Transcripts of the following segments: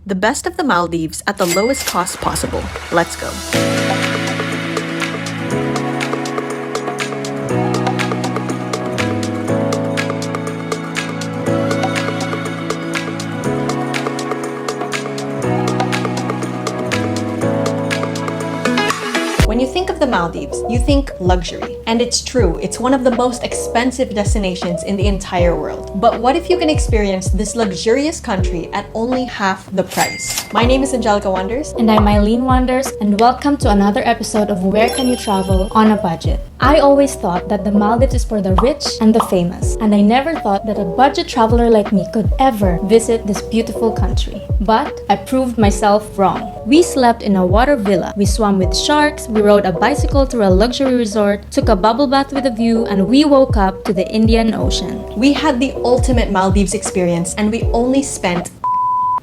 The best of the Maldives at the lowest cost possible. Let's go. When you think of the Maldives, you think luxury. And it's true, it's one of the most expensive destinations in the entire world. But what if you can experience this luxurious country at only half the price? My name is Angelica Wanders. And I'm Aileen Wanders, and welcome to another episode of Where Can You Travel on a Budget? I always thought that the Maldives is for the rich and the famous, and I never thought that a budget traveler like me could ever visit this beautiful country. But I proved myself wrong. We slept in a water villa, we swam with sharks, we rode a bicycle to a luxury resort, took a bubble bath with a view, and we woke up to the Indian Ocean. We had the ultimate Maldives experience, and we only spent.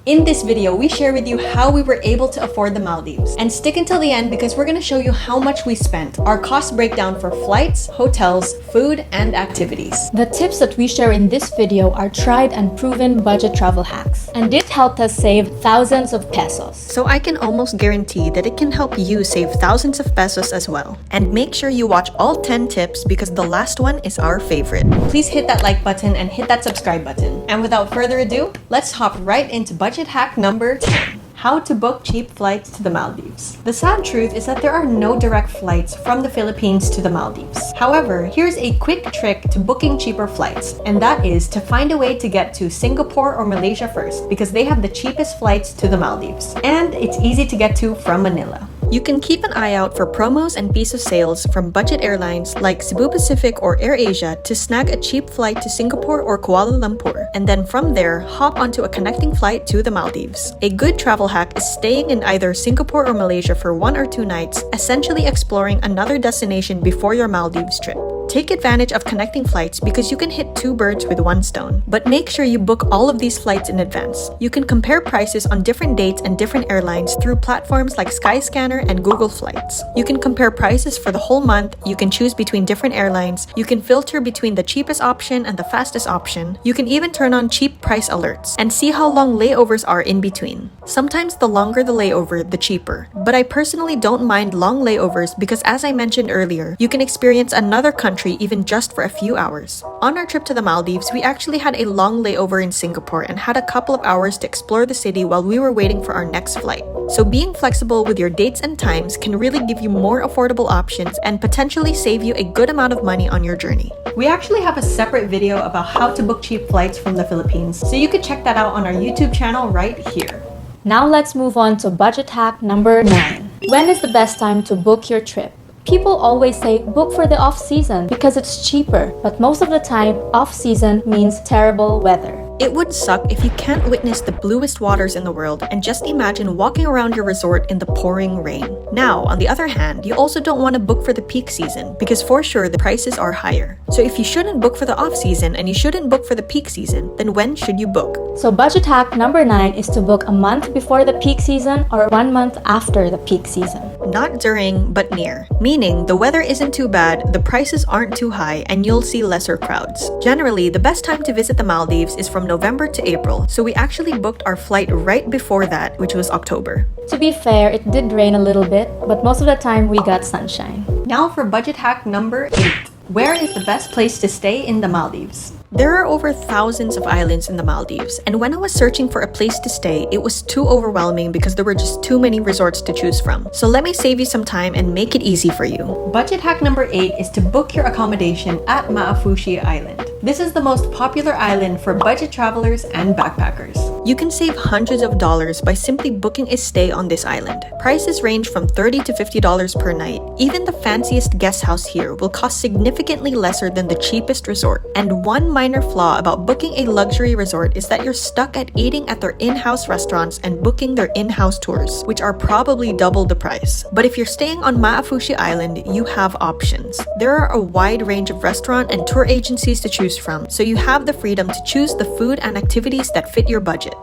In this video, we share with you how we were able to afford the Maldives. And stick until the end because we're going to show you how much we spent, our cost breakdown for flights, hotels, food, and activities. The tips that we share in this video are tried and proven budget travel hacks, and it helped us save thousands of pesos. So I can almost guarantee that it can help you save thousands of pesos as well. And make sure you watch all 10 tips because the last one is our favorite. Please hit that like button and hit that subscribe button. And without further ado, let's hop right into budget hack number 10. How to book cheap flights to the Maldives. The sad truth is that there are no direct flights from the Philippines to the Maldives. However, here's a quick trick to booking cheaper flights, and that is to find a way to get to Singapore or Malaysia first because they have the cheapest flights to the Maldives. And it's easy to get to from Manila. You can keep an eye out for promos and piece of sales from budget airlines like Cebu Pacific or AirAsia to snag a cheap flight to Singapore or Kuala Lumpur, and then from there, hop onto a connecting flight to the Maldives. A good travel hack is staying in either Singapore or Malaysia for 1 or 2 nights, essentially exploring another destination before your Maldives trip. Take advantage of connecting flights because you can hit 2 birds with 1 stone. But make sure you book all of these flights in advance. You can compare prices on different dates and different airlines through platforms like Skyscanner and Google Flights. You can compare prices for the whole month, you can choose between different airlines, you can filter between the cheapest option and the fastest option, you can even turn on cheap price alerts, and see how long layovers are in between. Sometimes the longer the layover, the cheaper. But I personally don't mind long layovers because as I mentioned earlier, you can experience another country even just for a few hours. On our trip to the Maldives, we actually had a long layover in Singapore and had a couple of hours to explore the city while we were waiting for our next flight. So being flexible with your dates and times can really give you more affordable options and potentially save you a good amount of money on your journey. We actually have a separate video about how to book cheap flights from the Philippines, so you can check that out on our YouTube channel right here. Now let's move on to budget hack number 9. When is the best time to book your trip? People always say book for the off-season because it's cheaper, but most of the time, off-season means terrible weather. It would suck if you can't witness the bluest waters in the world and just imagine walking around your resort in the pouring rain. Now, on the other hand, you also don't want to book for the peak season because for sure the prices are higher. So if you shouldn't book for the off-season and you shouldn't book for the peak season, then when should you book? So budget hack number 9 is to book a month before the peak season or 1 month after the peak season. Not during, but near. Meaning, the weather isn't too bad, the prices aren't too high, and you'll see lesser crowds. Generally, the best time to visit the Maldives is from November to April, so we actually booked our flight right before that, which was October. To be fair, it did rain a little bit, but most of the time we got sunshine. Now for budget hack number 8. Where is the best place to stay in the Maldives? There are over thousands of islands in the Maldives, and when I was searching for a place to stay, it was too overwhelming because there were just too many resorts to choose from. So let me save you some time and make it easy for you. Budget hack number 8 is to book your accommodation at Maafushi Island. This is the most popular island for budget travelers and backpackers. You can save hundreds of dollars by simply booking a stay on this island. Prices range from $30 to $50 per night. Even the fanciest guest house here will cost significantly lesser than the cheapest resort. And one minor flaw about booking a luxury resort is that you're stuck at eating at their in-house restaurants and booking their in-house tours, which are probably double the price. But if you're staying on Maafushi Island, you have options. There are a wide range of restaurant and tour agencies to choose from, so you have the freedom to choose the food and activities that fit your budget.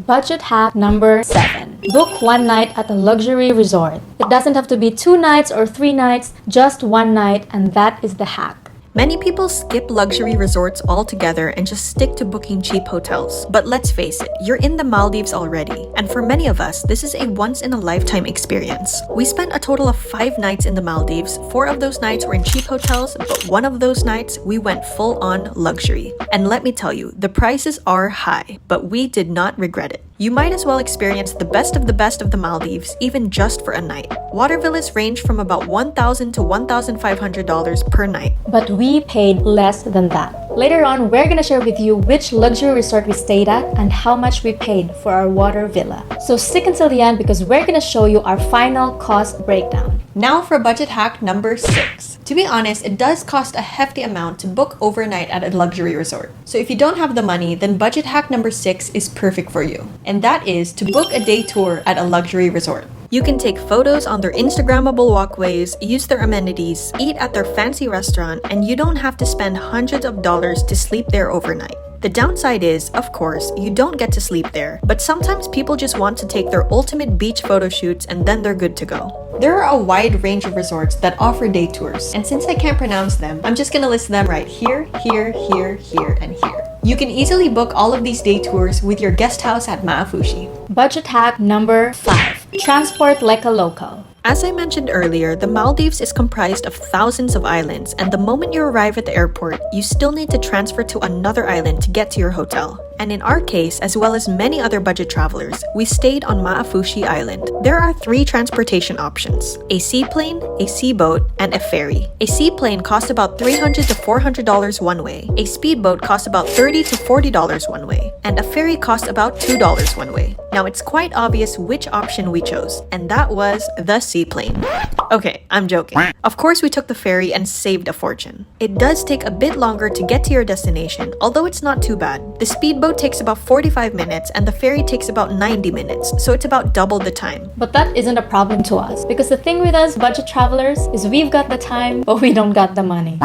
Budget hack number 7. Book 1 night at a luxury resort. It doesn't have to be 2 nights or 3 nights, just 1 night, and that is the hack. Many people skip luxury resorts altogether and just stick to booking cheap hotels. But let's face it, you're in the Maldives already. And for many of us, this is a once-in-a-lifetime experience. We spent a total of 5 nights in the Maldives. 4 of those nights were in cheap hotels, but one of those nights, we went full-on luxury. And let me tell you, the prices are high, but we did not regret it. You might as well experience the best of the Maldives, even just for a night. Water villas range from about $1,000 to $1,500 per night. But we paid less than that. Later on, we're gonna share with you which luxury resort we stayed at and how much we paid for our water villa. So stick until the end because we're gonna show you our final cost breakdown. Now for budget hack number 6. To be honest, it does cost a hefty amount to book overnight at a luxury resort. So if you don't have the money, then budget hack number 6 is perfect for you. And that is to book a day tour at a luxury resort. You can take photos on their Instagrammable walkways, use their amenities, eat at their fancy restaurant, and you don't have to spend hundreds of dollars to sleep there overnight. The downside is, of course, you don't get to sleep there, but sometimes people just want to take their ultimate beach photo shoots and then they're good to go. There are a wide range of resorts that offer day tours, and since I can't pronounce them, I'm just gonna list them right here, here, here, here, and here. You can easily book all of these day tours with your guest house at Maafushi. Budget hack number 5. Transport like a local. As I mentioned earlier, the Maldives is comprised of thousands of islands, and the moment you arrive at the airport, you still need to transfer to another island to get to your hotel. And in our case, as well as many other budget travelers, we stayed on Maafushi Island. There are 3 transportation options: a seaplane, a seaboat, and a ferry. A seaplane costs about $300 to $400 one way, a speedboat costs about $30 to $40 one way, and a ferry costs about $2 one way. Now it's quite obvious which option we chose, and that was the seaplane. Okay, I'm joking. Of course we took the ferry and saved a fortune. It does take a bit longer to get to your destination, although it's not too bad. The speedboat takes about 45 minutes and the ferry takes about 90 minutes, so it's about double the time. But that isn't a problem to us because the thing with us budget travelers is we've got the time, but we don't got the money.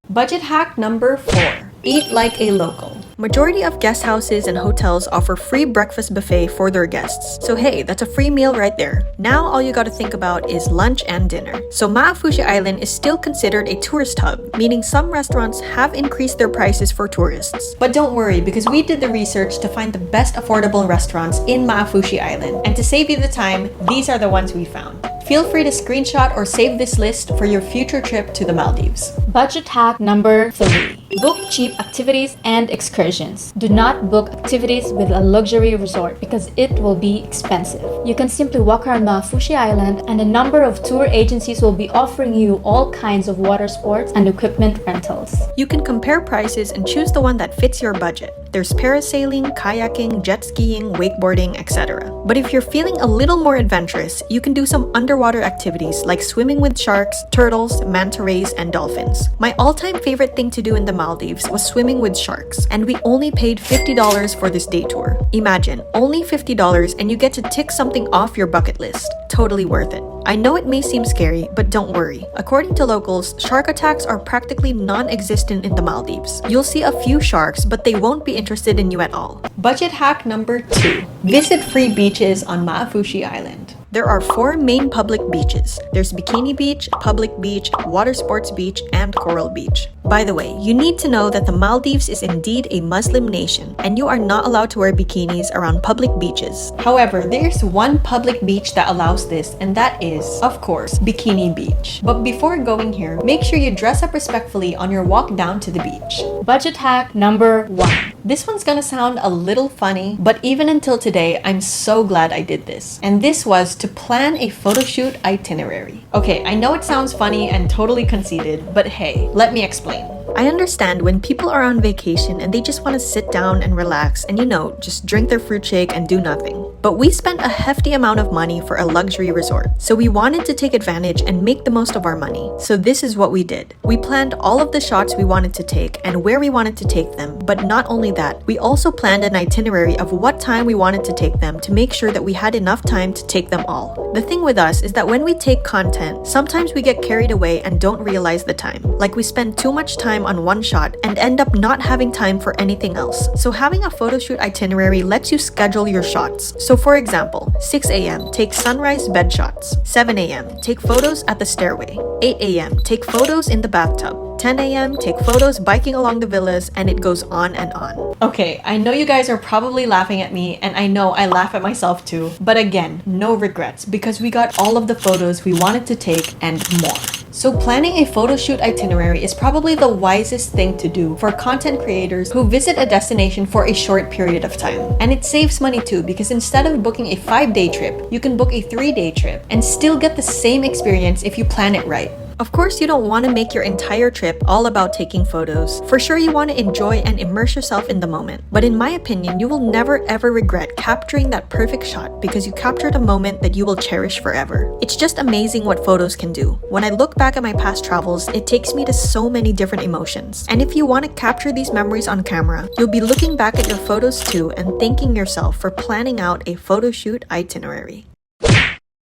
Budget hack number 4. Eat like a local. Majority of guest houses and hotels offer free breakfast buffet for their guests. So hey, that's a free meal right there. Now all you gotta think about is lunch and dinner. So Maafushi Island is still considered a tourist hub, meaning some restaurants have increased their prices for tourists. But don't worry, because we did the research to find the best affordable restaurants in Maafushi Island. And to save you the time, these are the ones we found. Feel free to screenshot or save this list for your future trip to the Maldives. Budget hack number 3. Book cheap activities and excursions. Do not book activities with a luxury resort because it will be expensive. You can simply walk around Maafushi Island and a number of tour agencies will be offering you all kinds of water sports and equipment rentals. You can compare prices and choose the one that fits your budget. There's parasailing, kayaking, jet skiing, wakeboarding, etc. But if you're feeling a little more adventurous, you can do some underwater activities like swimming with sharks, turtles, manta rays, and dolphins. My all-time favorite thing to do in the Maldives was swimming with sharks, and we only paid $50 for this day tour. Imagine, only $50 and you get to tick something off your bucket list. Totally worth it. I know it may seem scary, but don't worry. According to locals, shark attacks are practically non-existent in the Maldives. You'll see a few sharks, but they won't be interested in you at all. Budget hack number 2. Visit free beaches on Maafushi Island. There are 4 main public beaches. There's Bikini Beach, Public Beach, Water Sports Beach, and Coral Beach. By the way, you need to know that the Maldives is indeed a Muslim nation, and you are not allowed to wear bikinis around public beaches. However, there's one public beach that allows this, and that is, of course, Bikini Beach. But before going here, make sure you dress up respectfully on your walk down to the beach. Budget hack number 1. This one's gonna sound a little funny, but even until today, I'm so glad I did this. And this was to plan a photo shoot itinerary. Okay, I know it sounds funny and totally conceited, but hey, let me explain. I understand when people are on vacation and they just want to sit down and relax and just drink their fruit shake and do nothing. But we spent a hefty amount of money for a luxury resort, so we wanted to take advantage and make the most of our money. So this is what we did. We planned all of the shots we wanted to take and where we wanted to take them, but not only that, we also planned an itinerary of what time we wanted to take them to make sure that we had enough time to take them all. The thing with us is that when we take content, sometimes we get carried away and don't realize the time. Like we spend too much time on one shot and end up not having time for anything else. So having a photo shoot itinerary lets you schedule your shots. So for example, 6 a.m. take sunrise bed shots, 7 a.m. take photos at the stairway, 8 a.m. take photos in the bathtub, 10 a.m., take photos biking along the villas, and it goes on and on. Okay, I know you guys are probably laughing at me, and I know I laugh at myself too, but again, no regrets because we got all of the photos we wanted to take and more. So planning a photo shoot itinerary is probably the wisest thing to do for content creators who visit a destination for a short period of time. And it saves money too because instead of booking a 5-day trip, you can book a 3-day trip and still get the same experience if you plan it right. Of course, you don't want to make your entire trip all about taking photos. For sure, you want to enjoy and immerse yourself in the moment. But in my opinion, you will never ever regret capturing that perfect shot because you captured a moment that you will cherish forever. It's just amazing what photos can do. When I look back at my past travels, it takes me to so many different emotions. And if you want to capture these memories on camera, you'll be looking back at your photos too and thanking yourself for planning out a photo shoot itinerary.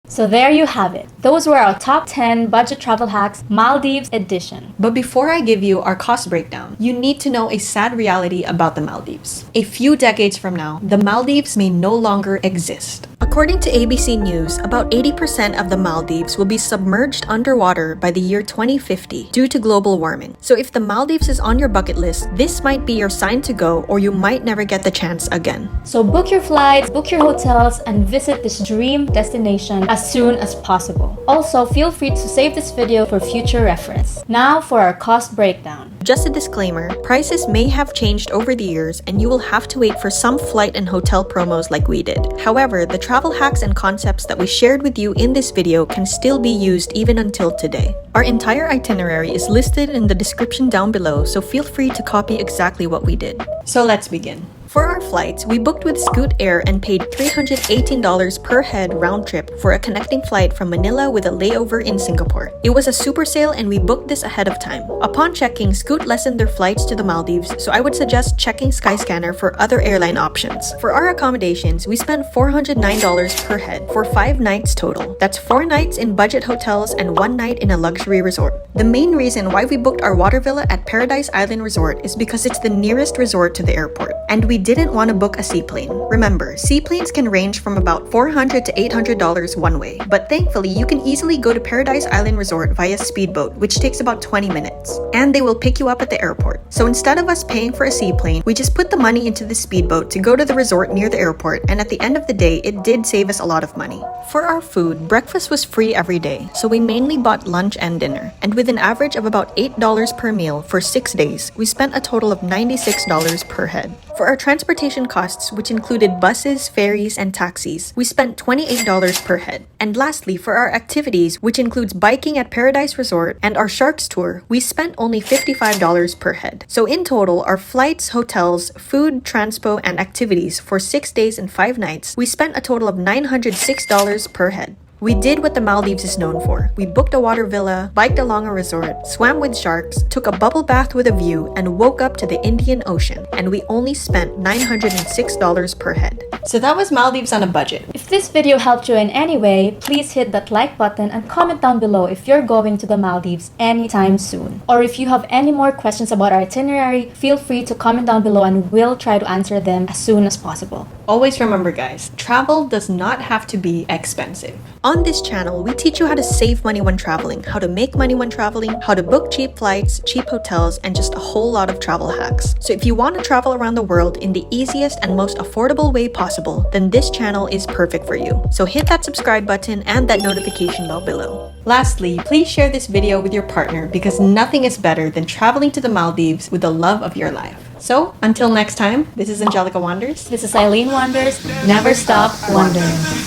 So there you have it. Those were our top 10 budget travel hacks, Maldives edition. But before I give you our cost breakdown, you need to know a sad reality about the Maldives. A few decades from now, the Maldives may no longer exist. According to ABC News, about 80% of the Maldives will be submerged underwater by the year 2050 due to global warming. So if the Maldives is on your bucket list, this might be your sign to go or you might never get the chance again. So book your flights, book your hotels, and visit this dream destination as soon as possible. Also, feel free to save this video for future reference. Now for our cost breakdown. Just a disclaimer, prices may have changed over the years and you will have to wait for some flight and hotel promos like we did. However, the travel hacks and concepts that we shared with you in this video can still be used even until today. Our entire itinerary is listed in the description down below, so feel free to copy exactly what we did. So let's begin. For our flights, we booked with Scoot Air and paid $318 per head round trip for a connecting flight from Manila with a layover in Singapore. It was a super sale and we booked this ahead of time. Upon checking, Scoot lessened their flights to the Maldives, so I would suggest checking Skyscanner for other airline options. For our accommodations, we spent $409 per head for 5 nights total. That's 4 nights in budget hotels and 1 night in a luxury resort. The main reason why we booked our water villa at Paradise Island Resort is because it's the nearest resort to the airport, and we didn't want to book a seaplane. Remember, seaplanes can range from about $400 to $800 one way, but thankfully you can easily go to Paradise Island Resort via speedboat, which takes about 20 minutes, and they will pick you up at the airport. So instead of us paying for a seaplane, we just put the money into the speedboat to go to the resort near the airport, and at the end of the day, it did save us a lot of money. For our food, breakfast was free every day, so we mainly bought lunch and dinner, and with an average of about $8 per meal for 6 days, we spent a total of $96 per head. For our transportation costs, which included buses, ferries, and taxis, we spent $28 per head. And lastly, for our activities, which includes biking at Paradise Resort and our Sharks tour, we spent only $55 per head. So in total, our flights, hotels, food, transpo, and activities for 6 days and 5 nights, we spent a total of $906 per head. We did what the Maldives is known for. We booked a water villa, biked along a resort, swam with sharks, took a bubble bath with a view, and woke up to the Indian Ocean. And we only spent $906 per head. So that was Maldives on a budget. If this video helped you in any way, please hit that like button and comment down below if you're going to the Maldives anytime soon. Or if you have any more questions about our itinerary, feel free to comment down below and we'll try to answer them as soon as possible. Always remember guys, travel does not have to be expensive. On this channel, we teach you how to save money when traveling, how to make money when traveling, how to book cheap flights, cheap hotels, and just a whole lot of travel hacks. So if you want to travel around the world in the easiest and most affordable way possible, then this channel is perfect for you. So hit that subscribe button and that notification bell below. Lastly, please share this video with your partner because nothing is better than traveling to the Maldives with the love of your life. So, until next time, this is Angelica Wanders. This is Aileen Wanders. Never stop wondering.